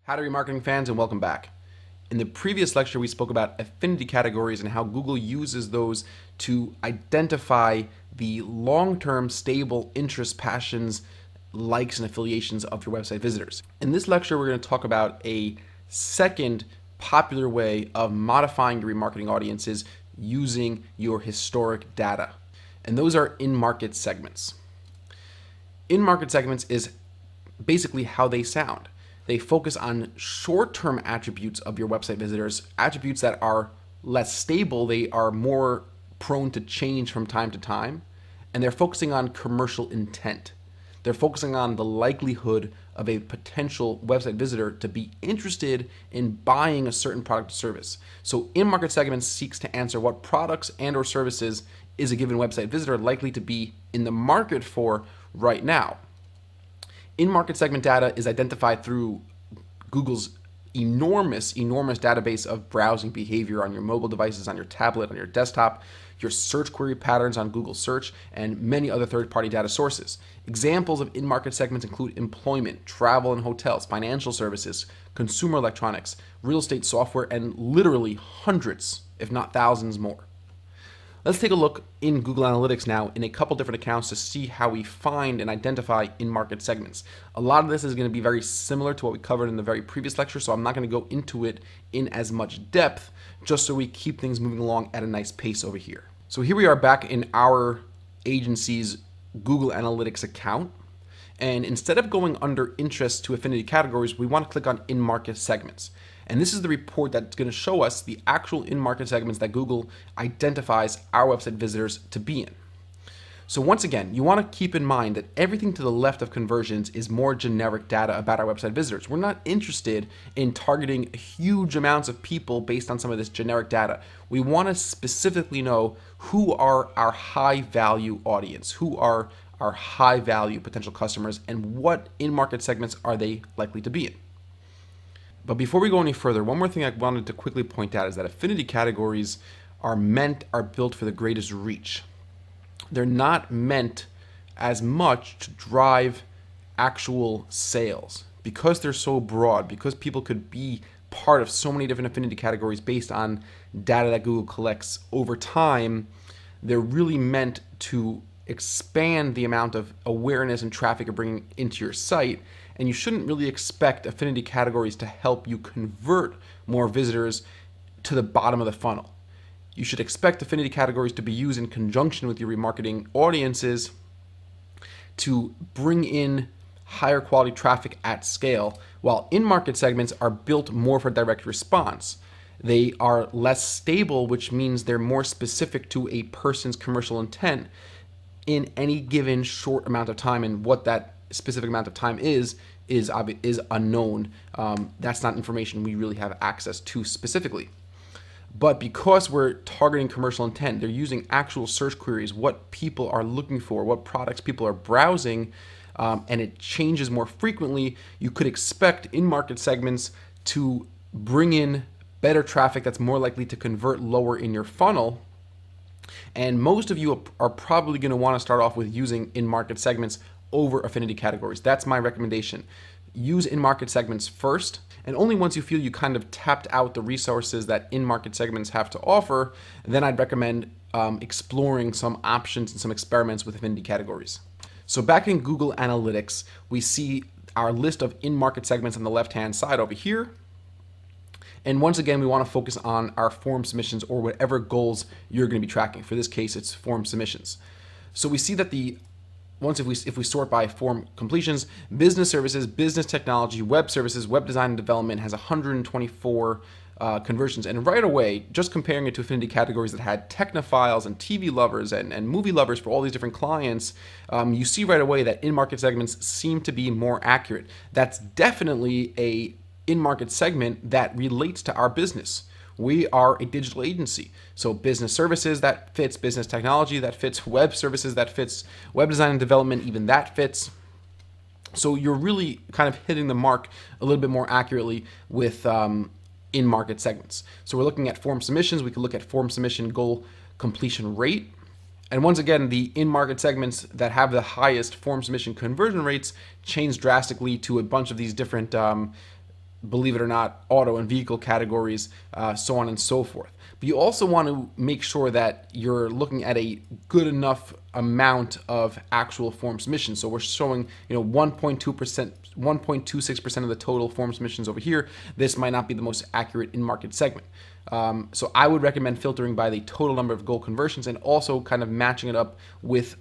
Howdy remarketing fans, and welcome back. In the previous lecture, we spoke about affinity categories and how Google uses those to identify the long-term stable interests, passions, likes, and affiliations of your website visitors. In this lecture, we're going to talk about a second popular way of modifying your remarketing audiences using your historic data. And those are in-market segments. In-market segments is basically how they sound. They focus on short-term attributes of your website visitors, attributes that are less stable, they are more prone to change from time to time, and they're focusing on commercial intent. They're focusing on the likelihood of a potential website visitor to be interested in buying a certain product or service. So in-market segments seeks to answer what products and or services is a given website visitor likely to be in the market for right now. In-market segment data is identified through Google's enormous database of browsing behavior on your mobile devices, on your tablet, on your desktop, your search query patterns on Google Search, and many other third-party data sources. Examples of in-market segments include employment, travel and hotels, financial services, consumer electronics, real estate software, and literally hundreds, if not thousands more. Let's take a look in Google Analytics now in a couple different accounts to see how we find and identify in-market segments. A lot of this is going to be very similar to what we covered in the very previous lecture, so I'm not going to go into it in as much depth, just so we keep things moving along at a nice pace over here. So here we are back in our agency's Google Analytics account, and instead of going under interest to affinity categories, we want to click on in-market segments. And this is the report that's going to show us the actual in-market segments that Google identifies our website visitors to be in. So once again, you want to keep in mind that everything to the left of conversions is more generic data about our website visitors. We're not interested in targeting huge amounts of people based on some of this generic data. We want to specifically know who are our high-value audience, who are our high-value potential customers, and what in-market segments are they likely to be in. But before we go any further, one more thing I wanted to quickly point out is that affinity categories are built for the greatest reach. They're not meant as much to drive actual sales. Because they're so broad, because people could be part of so many different affinity categories based on data that Google collects over time, they're really meant to expand the amount of awareness and traffic you're bringing into your site. And you shouldn't really expect affinity categories to help you convert more visitors to the bottom of the funnel. You should expect affinity categories to be used in conjunction with your remarketing audiences to bring in higher quality traffic at scale, while in-market segments are built more for direct response. They are less stable, which means they're more specific to a person's commercial intent in any given short amount of time, and what that specific amount of time is unknown. That's not information we really have access to specifically. But because we're targeting commercial intent, they're using actual search queries, what people are looking for, what products people are browsing, and it changes more frequently. You could expect in-market segments to bring in better traffic that's more likely to convert lower in your funnel. And most of you are probably going to want to start off with using in-market segments over affinity categories. That's my recommendation. Use in-market segments first, and only once you feel you kind of tapped out the resources that in-market segments have to offer, then I'd recommend exploring some options and some experiments with affinity categories. So back in Google Analytics, we see our list of in-market segments on the left-hand side over here. And once again, we want to focus on our form submissions or whatever goals you're going to be tracking. For this case, it's form submissions. So we see that if we sort by form completions, business services, business technology, web services, web design and development has 124 conversions. And right away, just comparing it to affinity categories that had technophiles and TV lovers and movie lovers for all these different clients, you see right away that in-market segments seem to be more accurate. That's definitely a in-market segment that relates to our business. We are a digital agency. So business services, that fits. Business technology, that fits. Web services, that fits. Web design and development, even that fits. So you're really kind of hitting the mark a little bit more accurately with in-market segments. So we're looking at form submissions. We can look at form submission goal completion rate. And once again, the in-market segments that have the highest form submission conversion rates change drastically to a bunch of these different believe it or not, auto and vehicle categories, so on and so forth. But you also want to make sure that you're looking at a good enough amount of actual form submissions. So we're showing, 1.2%, 1.26% of the total form submissions over here. This might not be the most accurate in-market segment. So I would recommend filtering by the total number of goal conversions and also kind of matching it up with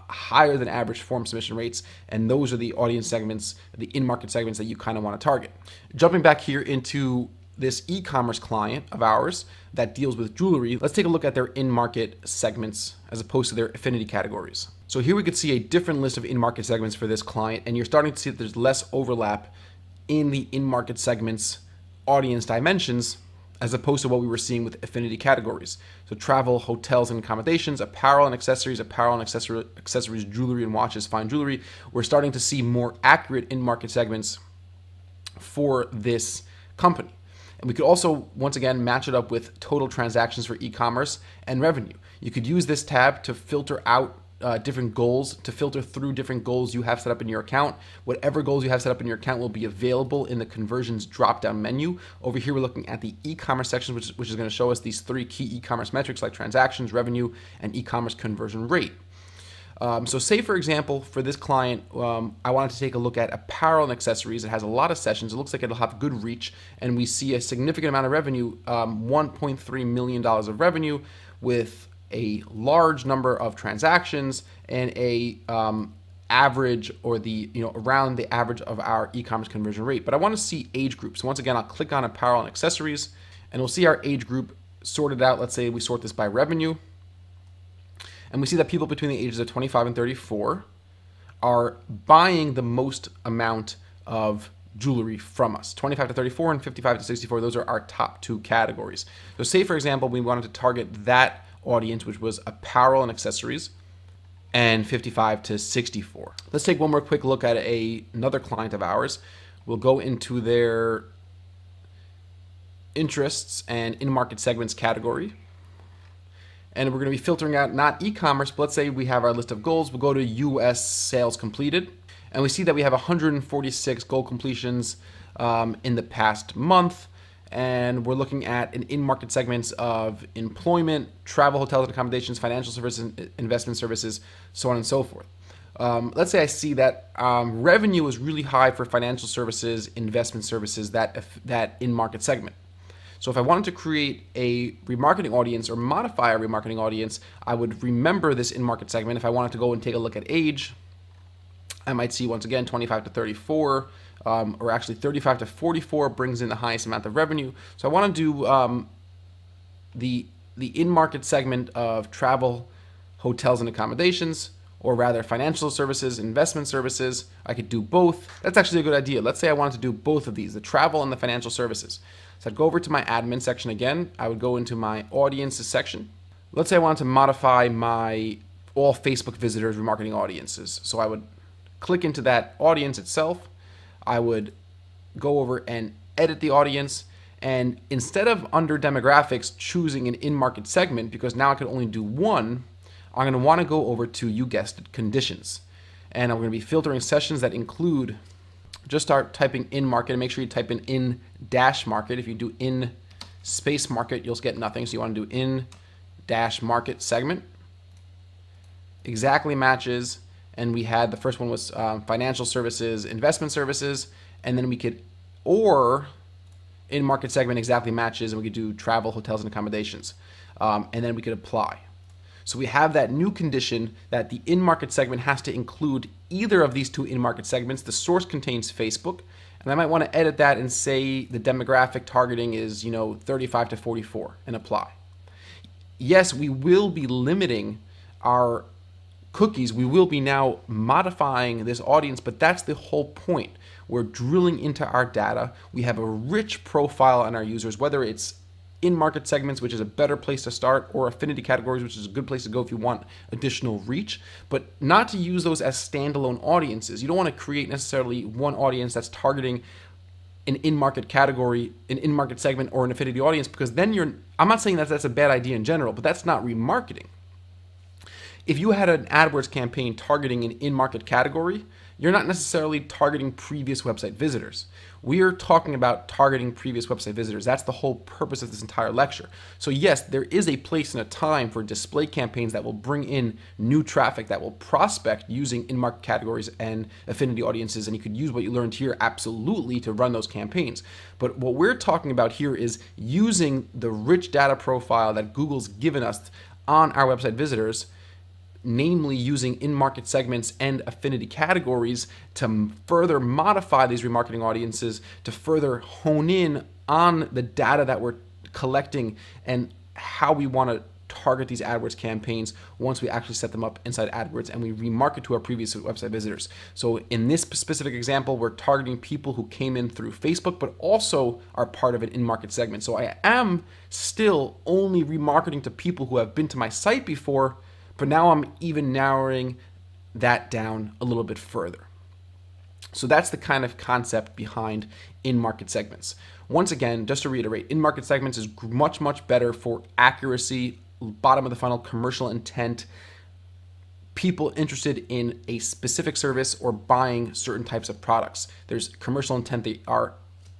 higher than average form submission rates, and those are the audience segments, the in-market segments that you kind of want to target. Jumping back here into this e-commerce client of ours that deals with jewelry, let's take a look at their in-market segments as opposed to their affinity categories. So here we could see a different list of in-market segments for this client, and you're starting to see that there's less overlap in the in-market segments audience dimensions as opposed to what we were seeing with affinity categories. So travel, hotels and accommodations, apparel and accessories, jewelry and watches, fine jewelry. We're starting to see more accurate in-market segments for this company. And we could also, once again, match it up with total transactions for e-commerce and revenue. You could use this tab to filter out different goals, to filter through different goals you have set up in your account. Whatever goals you have set up in your account will be available in the conversions drop-down menu. Over here, we're looking at the e-commerce section, which is going to show us these 3 key e-commerce metrics like transactions, revenue, and e-commerce conversion rate. So say, for example, for this client, I wanted to take a look at apparel and accessories. It has a lot of sessions. It looks like it'll have good reach, and we see a significant amount of revenue, $1.3 million of revenue with a large number of transactions and a average, or the around the average of our e-commerce conversion rate. But I want to see age groups. So once again, I'll click on apparel and accessories, and we'll see our age group sorted out. Let's say we sort this by revenue. And we see that people between the ages of 25 and 34 are buying the most amount of jewelry from us. 25 to 34 and 55 to 64, those are our top 2 categories. So say, for example, we wanted to target that audience, which was apparel and accessories, and 55 to 64. Let's take one more quick look at another client of ours. We'll go into their interests and in-market segments category. And we're going to be filtering out not e-commerce, but let's say we have our list of goals. We'll go to US sales completed, and we see that we have 146 goal completions in the past month. And we're looking at an in-market segments of employment, travel, hotels and accommodations, financial services, investment services, so on and so forth. Let's say I see that revenue is really high for financial services, investment services, that in-market segment. So if I wanted to create a remarketing audience or modify a remarketing audience, I would remember this in-market segment. If I wanted to go and take a look at age, I might see, once again, 25 to 34, or actually 35 to 44 brings in the highest amount of revenue. So I want to do the in-market segment of travel, hotels and accommodations, or rather financial services, investment services. I could do both. That's actually a good idea. Let's say I wanted to do both of these, the travel and the financial services. So I'd go over to my admin section again. I would go into my audiences section. Let's say I wanted to modify my all Facebook visitors remarketing audiences. So I would click into that audience itself. I would go over and edit the audience. And instead of under demographics choosing an in-market segment, because now I can only do one, I'm going to want to go over to, you guessed it, conditions. And I'm going to be filtering sessions that include, just start typing in market, and make sure you type in dash market. If you do in space market, you'll get nothing. So you want to do in dash market segment. Exactly matches. And we had, the first one was financial services, investment services. And then we could, or in market segment exactly matches, and we could do travel, hotels and accommodations. And then we could apply. So we have that new condition that the in-market segment has to include either of these 2 in-market segments. The source contains Facebook, and I might want to edit that and say the demographic targeting is 35 to 44 and apply. Yes, we will be limiting our cookies. We will be now modifying this audience, but that's the whole point. We're drilling into our data. We have a rich profile on our users, whether it's in-market segments, which is a better place to start, or affinity categories, which is a good place to go if you want additional reach, but not to use those as standalone audiences. You don't want to create necessarily one audience that's targeting an in-market category, an in-market segment, or an affinity audience, because then I'm not saying that that's a bad idea in general, but that's not remarketing. If you had an AdWords campaign targeting an in-market category, you're not necessarily targeting previous website visitors. We are talking about targeting previous website visitors. That's the whole purpose of this entire lecture. So yes, there is a place and a time for display campaigns that will bring in new traffic, that will prospect using in-market categories and affinity audiences, and you could use what you learned here absolutely to run those campaigns. But what we're talking about here is using the rich data profile that Google's given us on our website visitors, namely using in-market segments and affinity categories to further modify these remarketing audiences, to further hone in on the data that we're collecting and how we want to target these AdWords campaigns once we actually set them up inside AdWords and we remarket to our previous website visitors. So in this specific example, we're targeting people who came in through Facebook, but also are part of an in-market segment. So I am still only remarketing to people who have been to my site before, but now I'm even narrowing that down a little bit further. So that's the kind of concept behind in-market segments. Once again, just to reiterate, in-market segments is much, much better for accuracy, bottom of the funnel, commercial intent, people interested in a specific service or buying certain types of products. There's commercial intent. They are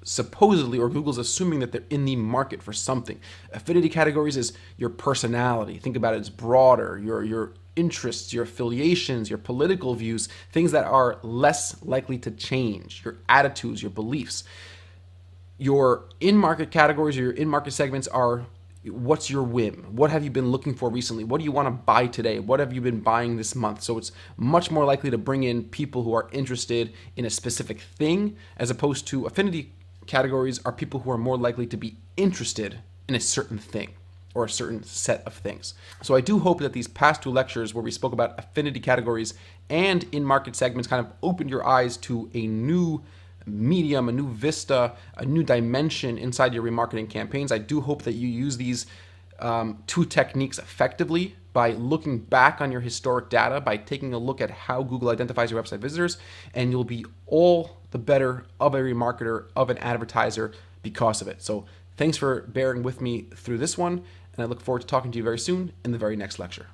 supposedly, or Google's assuming that they're in the market for something. Affinity categories is your personality. Think about it as broader, your interests, your affiliations, your political views, things that are less likely to change, your attitudes, your beliefs. Your in-market categories or your in-market segments are what's your whim? What have you been looking for recently? What do you want to buy today? What have you been buying this month? So it's much more likely to bring in people who are interested in a specific thing, as opposed to affinity categories are people who are more likely to be interested in a certain thing or a certain set of things. So I do hope that these past two lectures where we spoke about affinity categories and in-market segments kind of opened your eyes to a new medium, a new vista, a new dimension inside your remarketing campaigns. I do hope that you use these two techniques effectively by looking back on your historic data, by taking a look at how Google identifies your website visitors, and you'll be all the better of a remarketer, of an advertiser because of it. So thanks for bearing with me through this one, and I look forward to talking to you very soon in the very next lecture.